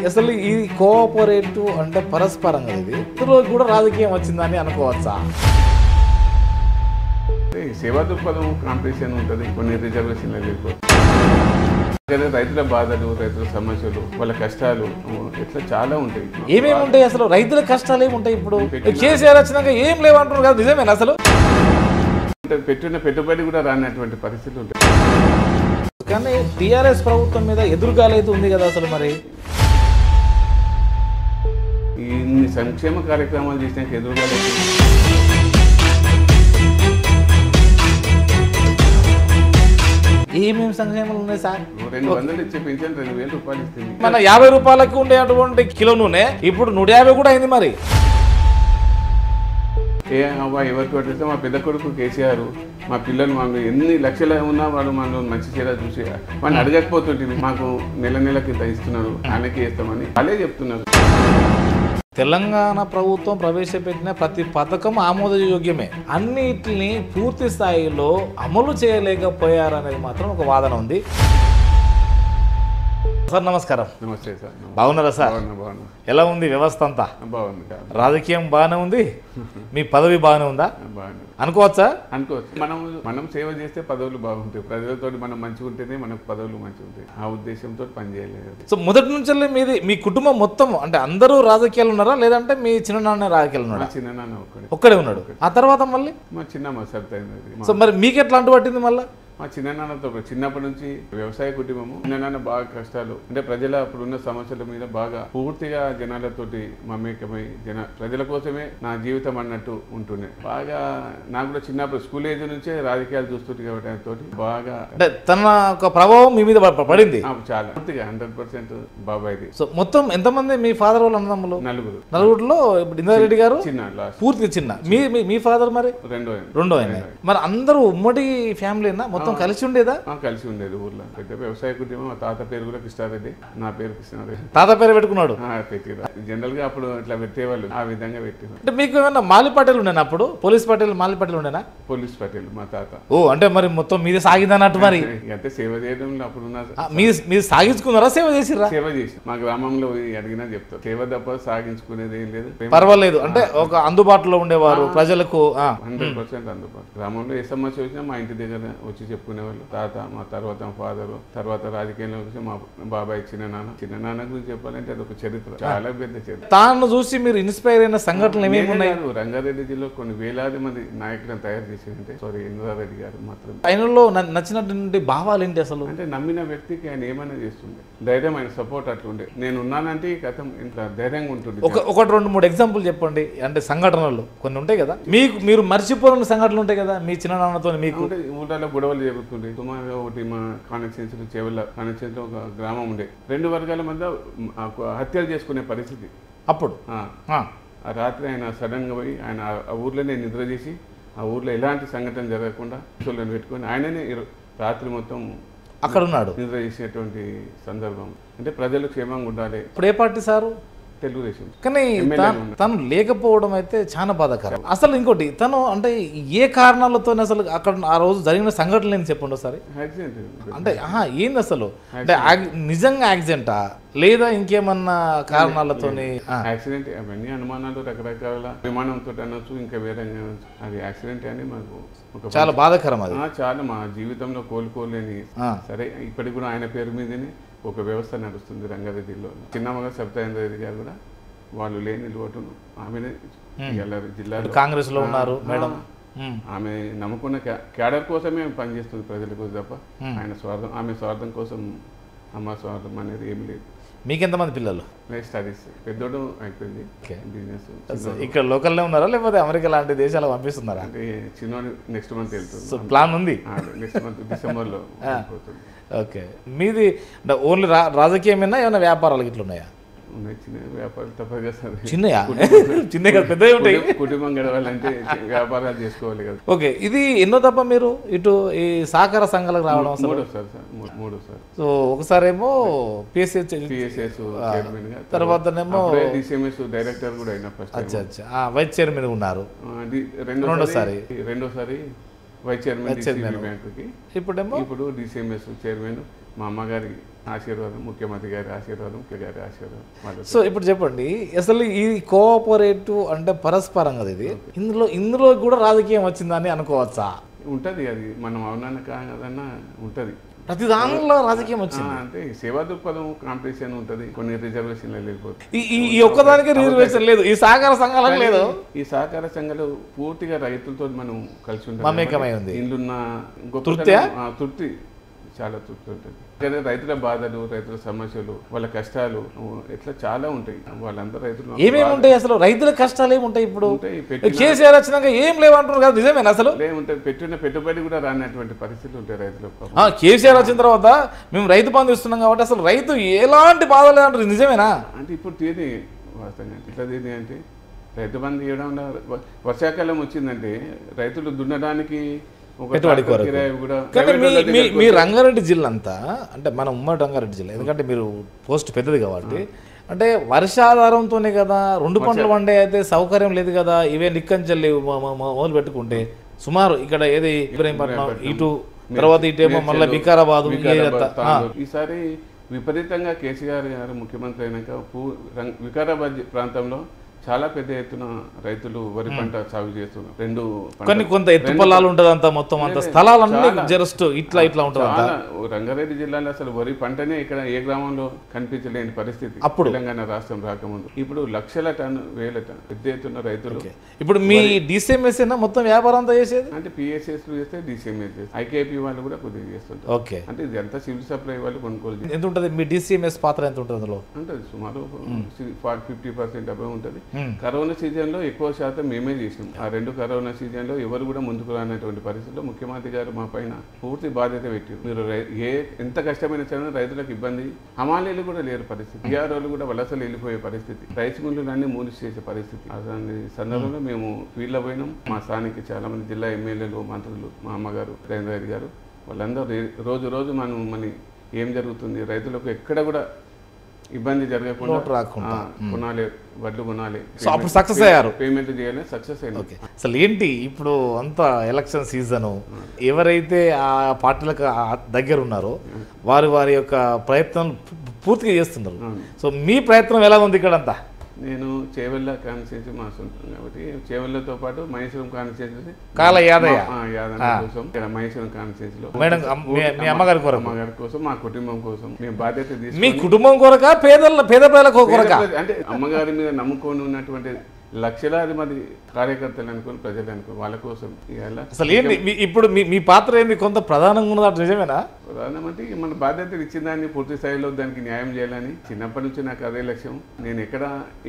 అసలు ఈ కోఆపరేటివ్ అంటే పరస్పరంగా ఇది ఇందులో కూడా రాజకీయం వచ్చిందని అనుకోవచ్చా? సేవా దృక్పథం కాంపిటీషన్ ఉంటుంది, కొన్ని రిజర్వేషన్లు వెళ్ళిపోతుంది. రైతుల బాధలు, రైతుల సమస్యలు, వాళ్ళ కష్టాలు ఇట్లా చాలా ఉంటాయి. ఏమేమి ఉంటాయి అసలు? రైతుల కష్టాలు ఏముంటాయి? ఇప్పుడు కేసీఆర్ వచ్చినాక ఏం లేవంటారు కదా, నిజమేనా అసలు? పెట్టిన పెట్టుబడి కూడా రానటువంటి పరిస్థితులు ఉంటాయి. కానీ టీఆర్ఎస్ ప్రభుత్వం మీద ఎదురుగాలైతే ఉంది కదా అసలు. మరి ఇన్ని సంక్షేమ కార్యక్రమాలు చేసినాక ఎదురుగా ఏమేమి సంక్షేమాలు ఉన్నాయి సార్? 200 ఇచ్చే పెన్షన్ 2000 రూపాయలు ఇస్తుంది. మన 50 రూపాయలకి ఉండేటువంటి కిలో నూనె ఇప్పుడు 150 కూడా అయింది. మరి ఎవరికి పట్టిస్తే మా పెద్ద కొడుకు కేసీఆర్, మా పిల్లలు మనం ఎన్ని లక్షలు ఉన్నా వాళ్ళు మనం మంచి చీర చూసి వాడిని అడగకపోతుంటే మాకు నెలకి ఇంత ఇస్తున్నారు, ఆయనకి ఇస్తామని వాళ్ళే చెప్తున్నారు. తెలంగాణ ప్రభుత్వం ప్రవేశపెట్టిన ప్రతి పథకం ఆమోదయోగ్యమే. అన్నిటిని పూర్తి స్థాయిలో అమలు చేయలేకపోయారనేది మాత్రం ఒక వాదన ఉంది. సార్ నమస్కారం. నమస్తే సార్. బాగున్నారా సార్? బాగున్నా. ఎలా ఉంది వ్యవస్థ అంతా? బాగుంది. రాజకీయం బాగానే ఉంది, మీ పదవి బాగానే ఉందా? బాగుంది అనుకోవచ్చా? అనుకోవచ్చు. మనం సేవ చేస్తే పదవులు బాగుంటాయి, ప్రజలతో మనం మంచిగా ఉంటేనే మనకు పదవులు మంచిగా ఉంటాయి. ఆ ఉద్దేశంతో పనిచేయలేదు. సో మొదటి నుంచి మీది మీ కుటుంబం మొత్తం అంటే అందరూ రాజకీయాలు ఉన్నారా, లేదంటే మీ చిన్ననాన్న రాజకీయాలు ఉన్నారా? చిన్ననాన్న ఒక్కడే ఉన్నాడు. ఆ తర్వాత మళ్ళీ మా చిన్నమ్మ సర్తైంది. సో మరి మీకు ఎట్లా అంటు పట్టింది మళ్ళీ? మా చిన్ననాన్నతో చిన్నప్పటి నుంచి వ్యవసాయ కుటుంబము. చిన్ననాన్న బాగా కష్టాలు అంటే ప్రజల అప్పుడున్న సమస్యల మీద బాగా పూర్తిగా జనాలతోటి మమేకమై ప్రజల కోసమే నా జీవితం అన్నట్టు ఉంటుండే. బాగా నాకు కూడా చిన్నప్పుడు స్కూల్ ఏజ్ నుంచే రాజకీయాలు చూస్తుంది కాబట్టి ఆయనతో బాగా అంటే తన ఒక ప్రభావం మీ మీద పడింది చాలా పూర్తిగా 100% బాబాయ్ది. సో మొత్తం ఎంతమంది మీ ఫాదర్ వాళ్ళు అన్నదమ్ములు? నలుగురులో ఇప్పుడు ఇంద్రారెడ్డి గారు చిన్న పూర్తిగా చిన్న. మీ ఫాదర్ మరి రెండో ఆయన. మరి అందరూ ఉమ్మడి ఫ్యామిలీనా? మొత్తం కలిసి ఉండేదా? కలిసి ఉండేది ఊర్లో. పెద్ద వ్యవసాయ కుటుంబం. మా తాత పేరు కూడా కృష్ణారెడ్డి, నా పేరు కృష్ణారెడ్డి. తాత పేరు పెట్టుకున్నాడు? పెట్టిరా. జనరల్ గా అప్పుడు ఇట్లా పెట్టేవాళ్ళు, ఆ విధంగా పెట్టేవాళ్ళు. అంటే మీకు ఏమన్నా మాలి పటేల్ ఉండేనా అప్పుడు? పోలీస్ పటేల్, మాలి పటేల్ ఉండేనా? పోలీస్ పటేల్ మా తాత. ఓ అంటే మరి మొత్తం మీదే సాగిందన్నట్టు. మరి అంటే సేవ చేయడంలో అప్పుడున్న మీరు సాగించుకున్నారా, సేవ చేసిరా? సేవ చేసి మా గ్రామంలో అడిగినా చెప్తారు. సేవ తప్ప సాగించుకునేది ఏం లేదు. పర్వాలేదు అంటే ఒక అందుబాటులో ఉండేవారు ప్రజలకు. 100% అందుబాటు. గ్రామంలో ఏ సమస్య వచ్చినా మా ఇంటి దగ్గర వచ్చి చెప్పుకునేవాళ్ళు. తాత, మా తర్వాత ఫాదరు, తర్వాత రాజకీయంలో వచ్చి మా బాబాయ్ చిన్ననాన్న గురించి చెప్పాలంటే అది ఒక చరిత్ర, చాలా పెద్ద చరిత్ర. తాను చూసి మీరు ఇన్స్పైర్ అయిన సంఘటనలు ఏమేమి ఉన్నాయి? రంగారెడ్డి జిల్లా కొన్ని వేలాది మంది నాయకులను తయారు చేసిందంటే ఇంద్రారెడ్డి గారు మాత్రం. ఆయనలో నచ్చినటువంటి భావాలు ఏంటి అసలు? అంటే నమ్మిన వ్యక్తికి ఆయన ఏమైనా చేస్తుండే, ధైర్యం, ఆయన సపోర్ట్ అట్లుండే. నేను ఉన్నానంటే ఈ కథ ఇంత ధైర్యంగా ఉంటుంది. ఒకటి 2-3 ఎగ్జాంపుల్ చెప్పండి. అంటే సంఘటనలు కొన్ని ఉంటాయి కదా, మీరు మర్చిపోని సంఘటనలు ఉంటాయి కదా మీ చిన్ననాన్నతో? మీకు ఊళ్ళలో గొడవలు జరుగుతుండే. సుమారుగా ఒకటి మా కాన్స్టిట్యూన్సీ చెవుల కాన్స్టిట్యూన్సీలో ఒక గ్రామం ఉండే. 2 వర్గాల మధ్య హత్యలు చేసుకునే పరిస్థితి అప్పుడు. ఆ రాత్రి ఆయన సడన్ గా పోయి ఆయన ఆ ఊర్లోనే నిద్ర చేసి, ఆ ఊర్లో ఎలాంటి సంఘటన జరగకుండా సోళ్ళని పెట్టుకొని ఆయననే రాత్రి మొత్తం అక్కడ ఉన్నాడు, నిద్ర చేసేటువంటి సందర్భం. అంటే ప్రజలు క్షేమంగా ఉండాలి. ఇప్పుడు ఏ పార్టీ సారు? తెలుగుదేశం. కానీ తను లేకపోవడం అయితే చాలా బాధాకరం. అసలు ఇంకోటి, తను అంటే ఏ కారణాలతో అసలు అక్కడ ఆ రోజు జరిగిన సంఘటనలు ఏంటి చెప్పండి ఒకసారి. అంటే ఏంది అసలు? అంటే నిజంగా యాక్సిడెంటా లేదా ఇంకేమన్నా కారణాలతో? యాక్సిడెంట్. అవన్నీ అనుమానాలు రకరకాల విమానంతో అనొచ్చు, ఇంకా వేరే అది యాక్సిడెంట్ అని మాకు చాలా బాధాకరం. అది చాలా మా జీవితంలో కోలుకోలేని. సరే ఇప్పటికి కూడా ఆయన పేరు మీదనే ఒక వ్యవస్థ నడుస్తుంది రంగారెడ్డిలో. చిన్నమ్మగా సబితారెడ్డి గారు కూడా వాళ్ళు లేని లోటును ఆమెనే జిల్లాలో కాంగ్రెస్ లో ఉన్నారు మేడం. ఆమె నమ్ముకున్న క్యాడర్ కోసమే పనిచేస్తుంది, ప్రజల కోసం తప్ప ఆయన స్వార్థం, ఆమె స్వార్థం కోసం అమ్మ స్వార్థం అనేది ఏమి లేదు. మీకు ఎంతమంది పిల్లలు? స్టడీస్. పెద్దోడు అయిపోయింది బిజినెస్. ఇక్కడ లోకల్లో ఉన్నారా లేకపోతే అమెరికా లాంటి దేశాలకు పంపిస్తున్నారా? అంటే చిన్నోడు నెక్స్ట్ మంత్ వెళ్తుంది. సో ప్లాన్ ఉంది, నెక్స్ట్ మంత్ డిసెంబర్లో పోతుంది. ఓకే. మీది ఓన్లీ రాజకీయమేనా, ఏమైనా వ్యాపారాలు ఇట్లా ఉన్నాయా? చిన్న వ్యాపారాలు తప్పగా సార్. చిన్న పెద్దవి ఉంటాయి. కుటుంబం గడవాలంటే వ్యాపారాలు చేసుకోవాలి కదా. ఓకే. ఇది ఎన్నో తప్ప మీరు ఇటు ఈ సహకార సంఘాలకు రావడం? మూడోసారి. సో ఒకసారేమో పిఎస్ఎస్ చైర్మన్ గా, తర్వాతనేమో డిసిఎంఎస్ డైరెక్టర్ కూడా అయినా. ఫస్ట్ వైస్ చైర్మన్ ఉన్నారు. రెండోసారి వైస్ చైర్మన్ బ్యాంకుకి. ఇప్పుడు డిసిఎంఎస్ చైర్మన్, మా అమ్మగారి ఆశీర్వాదం, ముఖ్యమంత్రి గారి ఆశీర్వాదం, గారి ఆశీర్వాదం. సో ఇప్పుడు చెప్పండి, అసలు ఈ కోఆపరేటివ్ అంటే పరస్పరం కదా ఇది, ఇందులో కూడా రాజకీయం వచ్చిందని అనుకోవచ్చా? ఉంటుంది, అది మనం అవునన్నా కాదన్నా ఉంటుంది. ప్రతి దానిలో రాజకీయం వచ్చింది అంటే సేవా దృక్పథం కాంపిటీషన్ ఉంటుంది, కొన్ని రిజర్వేషన్లు వెళ్ళిపోతుంది. ఈ ఒక్కదానికి రిజర్వేషన్ లేదు, ఈ సహకార సంఘాలకు లేదు. ఈ సహకార సంఘాలు పూర్తిగా రైతులతో మనం కలిసి మమేకమై ఉంది. ఇండ్లున్న తృప్తి, చాలా తృప్తి ఉంటుంది. కానీ రైతుల బాధలు, రైతుల సమస్యలు, వాళ్ళ కష్టాలు ఇట్లా చాలా ఉంటాయి. వాళ్ళందరూ రైతులు ఏమేమి ఉంటాయి అసలు? రైతుల కష్టాలు ఏముంటాయి? ఇప్పుడు కేసీఆర్ వచ్చినాక ఏం లేవంటారు కదా, నిజమేనా? అసలు ఏముంటాయి, పెట్టిన పెట్టుబడి కూడా రానటువంటి పరిస్థితులు ఉంటాయి రైతులకు. కేసీఆర్ వచ్చిన తర్వాత మేము రైతు బంధు ఇస్తున్నాం కాబట్టి అసలు రైతు ఎలాంటి బాధ లేదంటారు, నిజమేనా? అంటే ఇప్పుడు తీది వాస్తవంగా ఇట్లా తీది అంటే రైతు బంధు ఇవ్వడం, వర్షాకాలం వచ్చిందంటే రైతులు దున్నడానికి పెట్టుబడి కూడా. కానీ మీ రంగారెడ్డి జిల్లా అంతా, అంటే మన ఉమ్మడి రంగారెడ్డి జిల్లా, ఎందుకంటే మీరు పోస్ట్ పెద్దది కాబట్టి, అంటే వర్షాధారంతోనే కదా 2 పంటలు వండే, అయితే సౌకర్యం లేదు కదా. ఇవే నిక్కంచెల్లి మొదలు పెట్టుకుంటే సుమారు ఇక్కడ ఏది ఇబ్రహీంపట్నం ఇటు, తర్వాత ఇటేమో మళ్ళీ వికారాబాద్. ఈసారి విపరీతంగా కేసీఆర్ గారు ముఖ్యమంత్రి అయినాక వికారాబాద్ ప్రాంతంలో చాలా పెద్ద ఎత్తున రైతులు వరి పంట సాగు చేస్తున్నారు. కొంత ఎత్తు పొలాలు ఉంటుంది, అంత మొత్తం అంత స్థలాలన్నీ జస్ట్ ఇట్లా ఉంటుంది. రంగారెడ్డి జిల్లాలో అసలు వరి పంటనే ఇక్కడ ఏ గ్రామంలో కనిపించలేని పరిస్థితి అప్పుడు తెలంగాణ రాష్ట్రం రాకముందు. ఇప్పుడు లక్షల టన్, వేల టన్ పెద్ద ఎత్తున రైతులు. ఇప్పుడు మీ డిసిఎంఎస్ మొత్తం వ్యాపారం అంతా చేసేది అంటే పిఎస్ఎస్ చేస్తే డిసిఎంఎస్ చేస్తే ఐకేపీ వాళ్ళు కూడా కొద్దిగా చేస్తుంటారు. ఓకే, అంటే ఇది అంతా సివిల్ సప్లై వాళ్ళు కొనుగోలు. ఎంత ఉంటుంది మీ డిసిఎంఎస్ పాత్ర? ఎంత ఉంటుంది అందులో? అంటే సుమారు 50% అబ్బాయి ఉంటుంది. కరోనా సీజన్లో ఎక్కువ శాతం మేమే చేసాం. ఆ 2 కరోనా సీజన్లో ఎవరు కూడా ముందుకు రానటువంటి పరిస్థితిలో ముఖ్యమంత్రి గారు మా పైన పూర్తి బాధ్యత పెట్టారు. మీరు ఎంత కష్టమైన సరే రైతులకు ఇబ్బంది, హమాలీలు కూడా లేరు పరిస్థితి, బీఆర్ఓలు కూడా వలసలు వెళ్ళిపోయే పరిస్థితి, రైస్ మిల్లులన్నీ మూసి చేసే పరిస్థితి. అలాంటి సందర్భంలో మేము ఫీల్డ్లో పోయినాం. మా స్థానిక చాలా మంది జిల్లా ఎమ్మెల్యేలు, మంత్రులు, మా అమ్మగారు రేంద్ర రెడ్డి గారు, వాళ్ళందరూ రోజు మనం ఏం జరుగుతుంది, రైతులకు ఎక్కడ కూడా ఇబ్బంది జరగకుండా కొనాలి, వడ్లు కొనాలి, అప్పుడు సక్సెస్ అయ్యారు, పేమెంట్ చేయాలి, సక్సెస్ అయ్యింది. అసలు ఏంటి ఇప్పుడు అంతా ఎలక్షన్ సీజను, ఎవరైతే ఆ పార్టీలకు దగ్గర ఉన్నారో వారి యొక్క ప్రయత్నం పూర్తిగా చేస్తున్నారు. సో మీ ప్రయత్నం ఎలా ఉంది ఇక్కడంతా? నేను చేవెళ్ళ కాన్స్టిట్యూన్సీ మా సొంతం కాబట్టి చేవెళ్ళతో పాటు మహేశ్వరం కాన్స్టిట్యూన్సీ కోసం ఇక్కడ మహేశ్వరం కాన్స్టిట్యూన్సీలో అమ్మగారి కోసం, మా కుటుంబం కోసం మేము బాధ్యత తీసుకుని, మీ కుటుంబం కొరక పేద ప్రజలకు అంటే అమ్మగారి మీద నమ్ముకొని ఉన్నటువంటి లక్షలాది మంది కార్యకర్తలు అనుకోని, ప్రజలు అనుకోని, వాళ్ళ కోసం. అసలు ఏంటి ఇప్పుడు మీ పాత్ర ఏంది? కొంత ప్రధానంగా ఉన్నది, నిజమేనా? ప్రధానం అంటే మన బాధ్యతలు ఇచ్చిన దాన్ని పూర్తి స్థాయిలో దానికి న్యాయం చేయాలని చిన్నప్పటి నుంచి నాకు అదే లక్ష్యం. నేను ఎక్కడ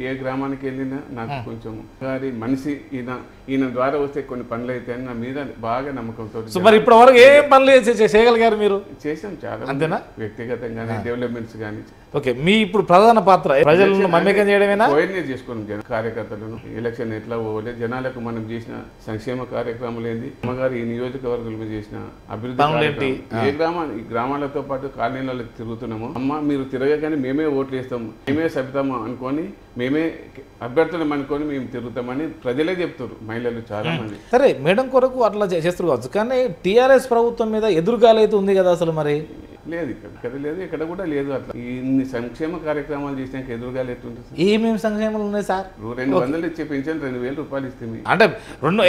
ఏ గ్రామానికి వెళ్ళినా నాకు కొంచెం గారి మనిషి ఈయన ద్వారా వస్తే కొన్ని పనులు అవుతాయని నా మీద బాగా నమ్మకంతో. సో మరి ఇప్పటి వరకు ఏ పనులు చేయగలిగారు మీరు? చేసాం చాలా, అంతేనా? వ్యక్తిగతంగానే డెవలప్మెంట్స్ కానీ. ఓకే, మీ ఇప్పుడు ప్రధాన పాత్ర ప్రజలను మమేకం చేయడమేనా? కోఆర్డినేట్ చేసుకున్నాం కార్యకర్తలను, ఎలక్షన్ ఎట్లా పోవాలి, జనాలకు మనం చేసిన సంక్షేమ కార్యక్రమాలు ఏంది, అమ్మగారు ఈ నియోజకవర్గాల మీద చేసిన అభివృద్ధి, ఈ గ్రామాలతో పాటు కాలనీలలో తిరుగుతున్నాము. అమ్మ మీరు తిరగగానే మేమే ఓట్లు వేస్తాము, మేమే సభ్యతాము అనుకొని, మేమే అభ్యర్థులం అనుకొని మేము తిరుగుతామని ప్రజలే చెప్తారు, మహిళలు చాలా మంది. సరే, మేడం కొరకు అట్లా చేస్తారు కావచ్చు, కానీ టీఆర్ఎస్ ప్రభుత్వం మీద ఎదురుగాలి అయితే ఉంది కదా అసలు? మరి లేదు, ఇక్కడ లేదు, ఇక్కడ కూడా లేదు. అట్లా ఇన్ని సంక్షేమ కార్యక్రమాలు చేసినాక ఎదురుగాలి ఎట్లుంటుంది? ఏమేమి సంక్షేమాలు ఉన్నాయి సార్? 200 ఇచ్చే పెన్షన్ 2000 రూపాయలు ఇస్తుంది. అంటే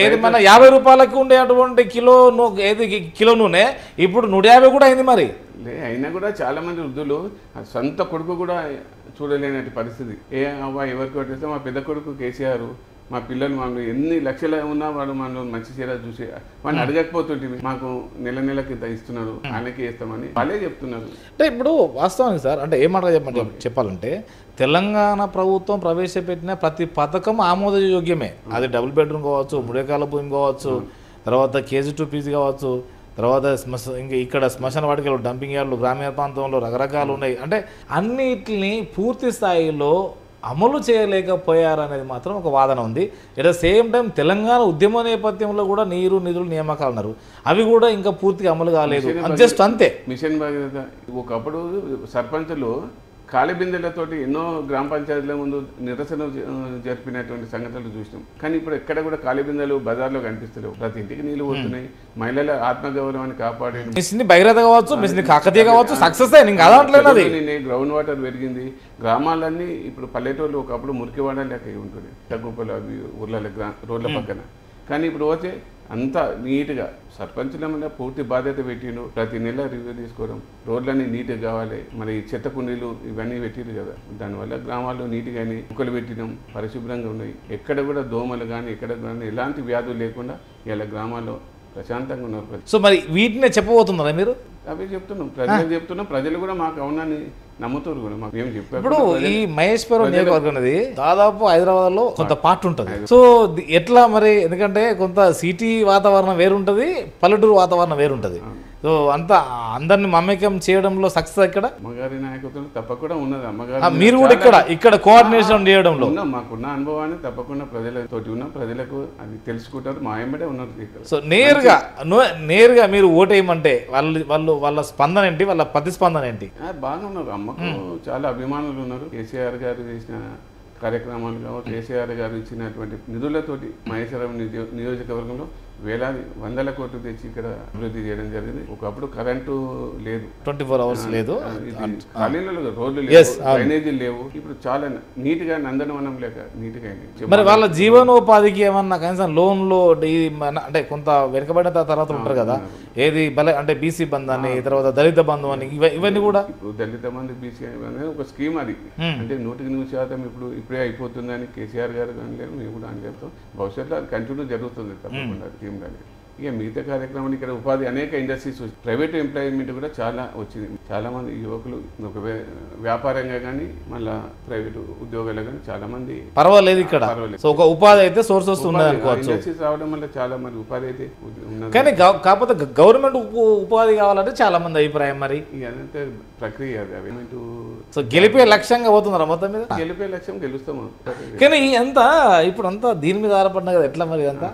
ఏది మన 50 రూపాయలకి ఉండే అటువంటి కిలో నూనె ఇప్పుడు 150 కూడా అయింది. మరి అయినా కూడా చాలా మంది వృద్ధులు సొంత కొడుకు కూడా చూడలేనటువంటి పరిస్థితి. ఎవరికి కొట్టేస్తే మా పెద్ద కొడుకు కేసీఆర్, మా పిల్లలు మమ్మల్ని ఎన్ని లక్షలు ఉన్నా వాడు మనం మంచి చీర చూసి వాడిని అడగకపోతుంటే మాకు నెలకి ఇంత ఇస్తున్నారు, ఆయనకి ఇస్తామని వాళ్ళే చెప్తున్నారు. అంటే ఇప్పుడు వాస్తవానికి సార్, అంటే ఏమాట చెప్పాలంటే తెలంగాణ ప్రభుత్వం ప్రవేశపెట్టిన ప్రతి పథకం ఆమోదయోగ్యమే. అది డబుల్ బెడ్రూమ్ కావచ్చు, 3 ఎకరాల భూమి కావచ్చు, తర్వాత KG2 పీజీ కావచ్చు, తర్వాత ఇంకా ఇక్కడ శ్మశాన వాటికలు, డంపింగ్ యార్డులు, గ్రామీణ ప్రాంతంలో రకరకాలు ఉన్నాయి. అంటే అన్నిటిని పూర్తి స్థాయిలో అమలు చేయలేకపోయారనేది మాత్రం ఒక వాదన ఉంది. At the same time Telangana ఉద్యమ నేపథ్యంలో కూడా నీరు, నిధులు, నియామకాలు అన్నారు, అవి కూడా ఇంకా పూర్తిగా అమలు కాలేదు, జస్ట్ అంతే. మిషన్ భగీరథ ఒకప్పుడు సర్పంచులు ఖాళీ బిందెలతోటి ఎన్నో గ్రామ పంచాయతీల ముందు నిరసన జరిపినటువంటి సంఘటనలు చూసినాం. కానీ ఇప్పుడు ఎక్కడ కూడా ఖాళీ బిందెలు బజార్లో కనిపిస్తలేవు. ప్రతి ఇంటికి నీళ్లు పోతున్నాయి. మహిళల ఆత్మగౌరవాన్ని కాపాడే భగీరథ కావచ్చు, మిషన్ కాకతీయ కావచ్చు, సక్సెస్ గ్రౌండ్ వాటర్ పెరిగింది. గ్రామాలన్నీ ఇప్పుడు పల్లెటూళ్ళు ఒకప్పుడు మురికి వాడలేక ఉంటుంది, తగ్గుపలు అవి ఊర్ల రోడ్ల పక్కన. కానీ ఇప్పుడు పోతే అంతా నీట్గా సర్పంచుల మీద పూర్తి బాధ్యత పెట్టిండు. ప్రతి నెల రివ్యూ తీసుకోవడం, రోడ్లన్నీ నీట్గా కావాలి. మరి చెత్త కుండీలు ఇవన్నీ పెట్టిరు కదా, దానివల్ల గ్రామాల్లో నీట్గా ముక్కలు పెట్టినాం, పరిశుభ్రంగా ఉన్నాయి. ఎక్కడ కూడా దోమలు కానీ ఎక్కడ కానీ ఎలాంటి వ్యాధులు లేకుండా ఇలా గ్రామాల్లో ప్రశాంతంగా ఉన్నారు. సో మరి వీటినే చెప్పబోతున్నారా మీరు? అవే చెప్తున్నాం, ప్రజలకు చెప్తున్నాం. ప్రజలు కూడా మాకు అవునని నమ్ముతారు కూడా. మాకు ఏం చెప్పారు. ఇప్పుడు ఈ మహేశ్వరం నియోజకవర్గం అనేది దాదాపు హైదరాబాద్ లో కొంత పార్ట్ ఉంటుంది. సో ఎట్లా మరి, ఎందుకంటే కొంత సిటీ వాతావరణం వేరుంటది, పల్లెటూరు వాతావరణం వేరుంటది. సో అంతా అందరిని మమేకం చేయడంలో సక్సెస్ ఇక్కడ అమ్మగారి నాయకత్వం తప్పకుండా ఉన్నది. అమ్మగారు మీరు కూడా ఇక్కడ కోఆర్డినేషన్ చేయడంలో మాకున్న అనుభవాన్ని తప్పకుండా ప్రజలతోటి ఉన్నాం. ప్రజలకు అది తెలుసుకుంటారు, మా ఎంబడే ఉన్నారు ఇక్కడ. సో నేరుగా మీరు ఓటేయమంటే వాళ్ళ స్పందన ఏంటి, వాళ్ళ ప్రతిస్పందన ఏంటి? బాగా ఉన్నారు. అమ్మకు చాలా అభిమానులు ఉన్నారు. కేసీఆర్ గారు చేసిన కార్యక్రమాలు కావచ్చు, కేసీఆర్ గారు ఇచ్చినటువంటి నిధులతోటి మహేశ్వరం నియోజకవర్గంలో వేలాది 100 కోట్లు తెచ్చి ఇక్కడ అభివృద్ధి చేయడం జరిగింది. ఒకప్పుడు కరెంటు లేదు, 24 hours లేదు, రోడ్లు లేవు, డ్రైనేజీలు లేవు. ఇప్పుడు చాలా నీట్ గా నందనవనం లేక నీట్ గా. మరి వాళ్ళ జీవనోపాధికి ఏమన్నా కనీసం లోన్లో అంటే కొంత వెనుకబడిన తర్వాత ఉంటారు కదా, ఏది అంటే బీసీ బంధు అని, తర్వాత దళిత బంధు అని, ఇవన్నీ కూడా ఇప్పుడు దళిత బంధు బీసీ అనేది ఒక స్కీమ్. అది అంటే 100% ఇప్పుడే అయిపోతుందని కేసీఆర్ గారు కానీ లేదు, మేము కూడా అని చెప్తాం. భవిష్యత్తులో అది కంటిన్యూ జరుగుతుంది తప్పకుండా స్కీమ్ కానీ. ఇక మిగతా కార్యక్రమాలు ఇక్కడ ఉపాధి అనేక ఇండస్ట్రీస్, ప్రైవేట్ ఎంప్లాయ్మెంట్ కూడా చాలా వచ్చింది. చాలా మంది యువకులు ఒక వ్యాపారంగా కానీ మళ్ళీ ప్రైవేట్ ఉద్యోగాలు కానీ చాలా మంది పర్వాలేదు ఇక్కడ. సో ఒక ఉపాధి అయితే సోర్స్ వస్తుంది అనుకోవచ్చు. ఇండస్ట్రీస్ రావడం వల్ల చాలా మంది ఉపాధి అయితే ఉన్నది. కానీ కాకపోతే గవర్నమెంట్ ఉపాధి కావాలంటే చాలా మంది అభిప్రాయం. మరి అదంటే ప్రక్రియ అది. అవి సో గెలిపే లక్ష్యంగా పోతున్నారా మొత్తం మీద? గెలిపే లక్ష్యం గెలుస్తాము. కానీ అంతా ఇప్పుడు అంతా దీని మీద ఆధారపడినా కదా, ఎట్లా మరి అంతా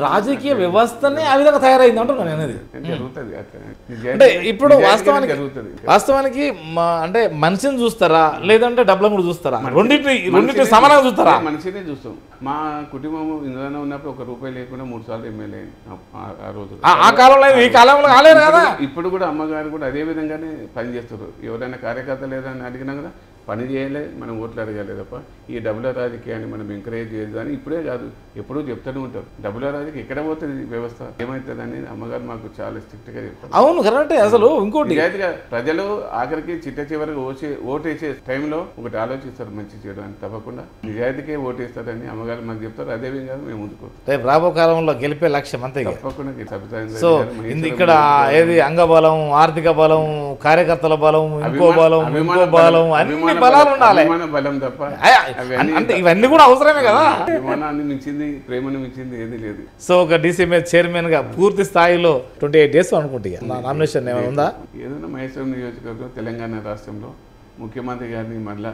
రాజకీయ వ్యవస్థనే ఆ విధంగా తయారైంది అంటున్నాను నేను. అనేది అంటే ఇప్పుడు వాస్తవానికి అంటే మనిషిని చూస్తారా లేదంటే డబ్బులను కూడా చూస్తారా? రెండింటిని సమానంగా చూస్తారా? మనిషినే చూస్తాం. మా కుటుంబం ఇందులోనే ఉన్నప్పుడు ₹1 లేకుండా 3 సార్లు ఎమ్మెల్యే ఆ రోజు. ఆ కాలంలో ఈ కాలంలో కాలేదు కదా. ఇప్పుడు కూడా అమ్మగారు కూడా అదే విధంగానే పనిచేస్తారు. ఎవరైనా కార్యకర్త లేదని అడిగినా కూడా పని చేయలే, మనం ఓట్లు అడగాలి తప్ప ఈ డబ్బుల రాజకీయాన్ని మనం ఎంకరేజ్ చేయదు అని ఇప్పుడే కాదు ఎప్పుడూ చెప్తూనే ఉంటారు. డబ్బుల రాజకీయం ఎక్కడ పోతుంది, వ్యవస్థ ఏమవుతుంది అనేది అమ్మగారు మాకు చాలా స్ట్రిక్ట్ గా చెప్తారు. అవును కరెక్టే. అసలు ఇంకోటి నిజాయితీగా ప్రజలు ఆఖరికి చివరికి ఓటేసే టైంలో ఒకటి ఆలోచిస్తారు మంచి చేయడం అని, తప్పకుండా నిజాయితీకే ఓటేస్తారని అమ్మగారు మాకు చెప్తారు. అదే విధంగా మేము ముందుకు రేపు రాబో కాలంలో గెలిపే లక్ష్యం అంతే తప్పకుండా. సో ఇక్కడ ఏది అంగబలం, ఆర్థిక బలం, కార్యకర్తల బలం, ఇంకో బలం, ఇంకో బలం, అన్ని బలాలు ఉండాలి. బలం తప్ప అంటే ఇవన్నీ కూడా అవసరమే కదా. విమానాన్ని మించింది, ప్రేమను మించింది ఏది లేదు. సో ఒక డీసీఎంఏ చైర్మన్ గా పూర్తి స్థాయిలో 28 days అనుకుంటా నామినేషన్ ఏమైనా ఉందా? ఏదైనా మహేశ్వరం నియోజకవర్గం తెలంగాణ రాష్ట్రంలో ముఖ్యమంత్రి గారిని మళ్ళా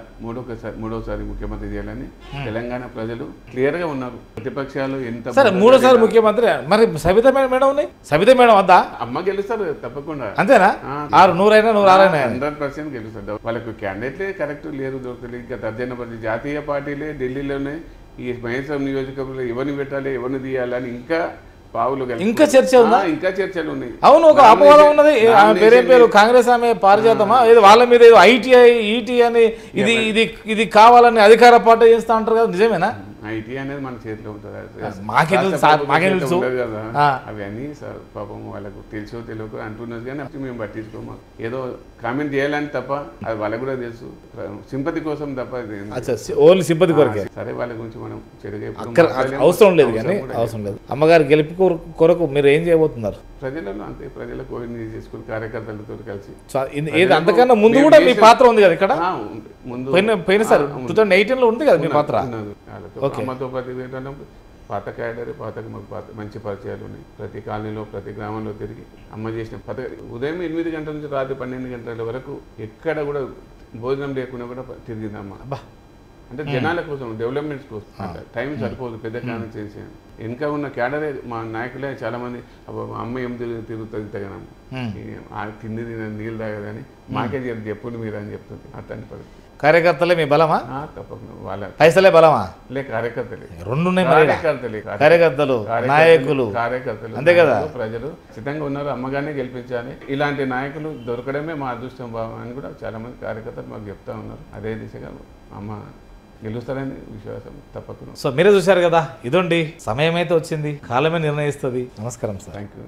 మూడోసారి ముఖ్యమంత్రి చేయాలని తెలంగాణ ప్రజలు క్లియర్ గా ఉన్నారు. ప్రతిపక్షాలు ఎంత సరే మూడోసారి ముఖ్యమంత్రి మరి సబితా మేడం ఉన్నాయి, సబితా మేడం వద్దా? అమ్మ గెలుస్తారు తప్పకుండా. అంతేనా? 100% గెలుస్తారు. వాళ్ళకు క్యాండిడేట్లే కరెక్ట్ లేరు, దొరుకుతుంది. ఇంకా తర్జన పరిధి జాతీయ పార్టీలే ఢిల్లీలోనే ఈ మహేశ్వరం నియోజకవర్గంలో ఎవరిని పెట్టాలి, ఎవరిని తీయాలని ఇంకా చర్చ ఉందా? ఇంకా చర్చలు ఉన్నాయి. అవును, ఒక అపవాదం ఉన్నది. పేరు కాంగ్రెస్ ఆమె పారిజాతమా ఏదో వాళ్ళ మీద ఏదో ఐటీఐ ఈటీ అని ఇది కావాలని అధికార పార్టీ చేస్తా ఉంటారు కదా, నిజమేనా? ఐటీ అనేది మన చేతిలో ఉంటుంది. మాకే తెలుసు కదా అవన్నీ. సార్ పాపం వాళ్ళకు తెలుసో తెలియక అంటున్నారు కానీ మేము పట్టించుకోమా. ఏదో కామెంట్ చేయాలని తప్ప అది వాళ్ళకు కూడా తెలుసు, సింపతి కోసం తప్ప. ఓన్లీ సింపతి కొరకే. సరే వాళ్ళ గురించి మనం చెడుగా అవసరం లేదు కానీ అవసరం లేదు. అమ్మగారు గెలుపు కొరకు మీరు ఏం చేయబోతున్నారు? ప్రజలను అంతే, ప్రజల కోరిని చేసుకుని కార్యకర్తలతో కలిసి. అంతకన్నా ముందు కూడా మీ పాత్ర ఉంది కదా ఇక్కడ. ముందు పోయిన సార్ 2018లో ఉంది కదా మీ పాత్ర. అమ్మతో ప్రతి పాత క్యాడర్, మాకు మంచి పరిచయాలు ఉన్నాయి. ప్రతి కాలనీలో ప్రతి గ్రామంలో తిరిగి అమ్మ చేసిన ఉదయం 8 గంటల నుంచి రాత్రి 12 గంటల వరకు ఎక్కడ కూడా భోజనం లేకుండా కూడా తిరిగిందమ్మ. అంటే జనాల కోసం డెవలప్మెంట్స్ కోసం టైం సరిపోదు పెద్ద కాన్స్టిట్యున్సీ. ఇంకా ఉన్న క్యాడరే మా నాయకులే చాలా మంది అమ్మ ఏం తిరుగుతుంది తగనం తిండి నీళ్ళు తాగదని మాకే చెప్పుండి మీరు అని చెప్తుంది అతని పరిస్థితి. కార్యకర్తలే మీ బలమా? తప్పకుండా వాళ్ళ పైసలే బలమా? లే కార్యకర్తలే రెండు కార్యకర్తలు నాయకులు కార్యకర్తలు అంతే కదా. ప్రజలు సిద్ధంగా ఉన్నారు అమ్మగానే గెలిపించాలి. ఇలాంటి నాయకులు దొరకడమే మా అదృష్టం భావం అని కూడా చాలా మంది కార్యకర్తలు మాకు చెప్తా ఉన్నారు. అదే దిశగా అమ్మ గెలుస్తారని విశ్వాసం తప్పకుండా. సో మీరే చూశారు కదా, ఇదండి సమయం అయితే వచ్చింది, కాలమే నిర్ణయిస్తుంది. నమస్కారం సార్. Thank you.